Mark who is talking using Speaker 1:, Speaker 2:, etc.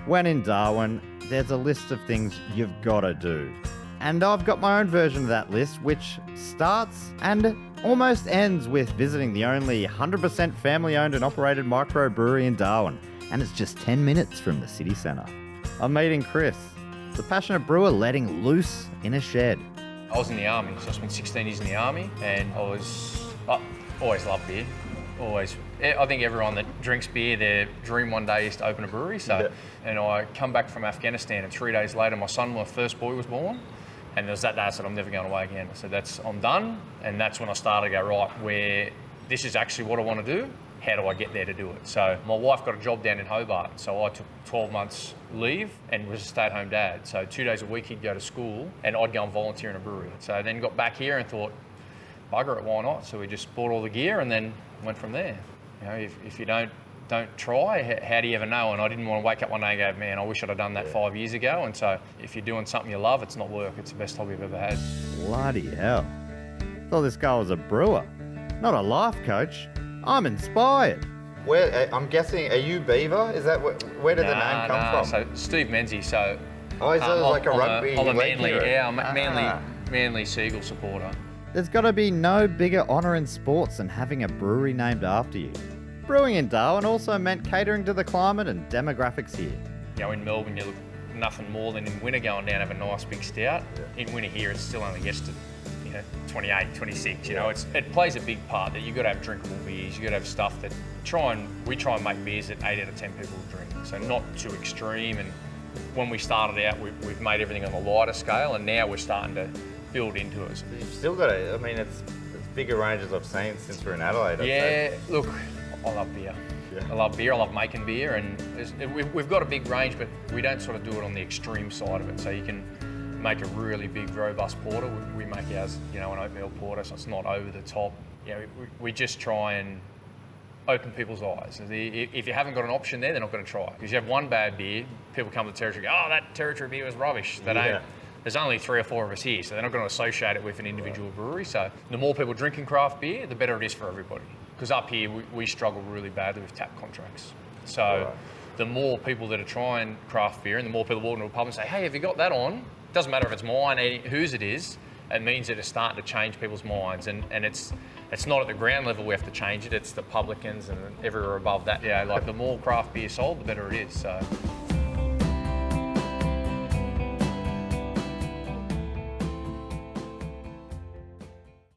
Speaker 1: When in Darwin, there's a list of things you've got to do. And I've got my own version of that list, which starts and almost ends with visiting the only 100% family-owned and operated microbrewery in Darwin. And it's just 10 minutes from the city centre. I'm meeting Chris, the passionate brewer letting loose in a shed.
Speaker 2: I was in the army, so I spent 16 years in the army, and I always loved beer. Always. I think everyone that drinks beer, their dream one day is to open a brewery. And I come back from Afghanistan, and 3 days later, my first boy was born. And there was that day I said, I'm never going away again. I said, I'm done. And that's when I started to go, right, where this is actually what I want to do. How do I get there to do it? So my wife got a job down in Hobart. So I took 12 months leave and was a stay-at-home dad. So 2 days a week he'd go to school and I'd go and volunteer in a brewery. So then got back here and thought, bugger it, why not? So we just bought all the gear and then went from there. You know, if you don't try, how do you ever know? And I didn't want to wake up one day and go, man, I wish I'd have done that 5 years ago. And so if you're doing something you love, it's not work. It's the best hobby I've ever had.
Speaker 1: Bloody hell. Thought this guy was a brewer, not a life coach. I'm inspired.
Speaker 3: I'm guessing, are you Beaver? Is that where did the name come from?
Speaker 2: So Steve Menzies. So
Speaker 3: he's like a rugby.
Speaker 2: I'm a Manly Seagull supporter.
Speaker 1: There's got to be no bigger honour in sports than having a brewery named after you. Brewing in Darwin also meant catering to the climate and demographics here.
Speaker 2: You know, in Melbourne, you look nothing more than in winter going down have a nice big stout. Yeah. In winter here, it still only gets to 28, 26. You know, it plays a big part that you've got to have drinkable beers. You've got to have stuff that we try and make beers that 8 out of 10 people will drink. So not too extreme. And when we started out, we've made everything on a lighter scale, and now we're starting to build into it.
Speaker 3: You've still got to. I mean, it's bigger ranges I've seen since we're in Adelaide.
Speaker 2: Yeah, look, I love beer. Yeah. I love beer. I love making beer, and we've got a big range, but we don't sort of do it on the extreme side of it. So you can make a really big, robust porter. We make ours, an oatmeal porter, so it's not over the top. We just try and open people's eyes. If you haven't got an option there, they're not going to try. Because you have one bad beer, people come to the territory and go, oh, that territory beer was rubbish. There's only 3 or 4 of us here, so they're not going to associate it with an individual brewery. So the more people drinking craft beer, the better it is for everybody. Because up here, we struggle really badly with tap contracts. So the more people that are trying craft beer and the more people walk into a pub and say, hey, have you got that on? It doesn't matter if it's mine, whose it is. It means that it's starting to change people's minds. And it's not at the ground level we have to change it. It's the publicans and everywhere above that. Yeah, like the more craft beer sold, the better it is. So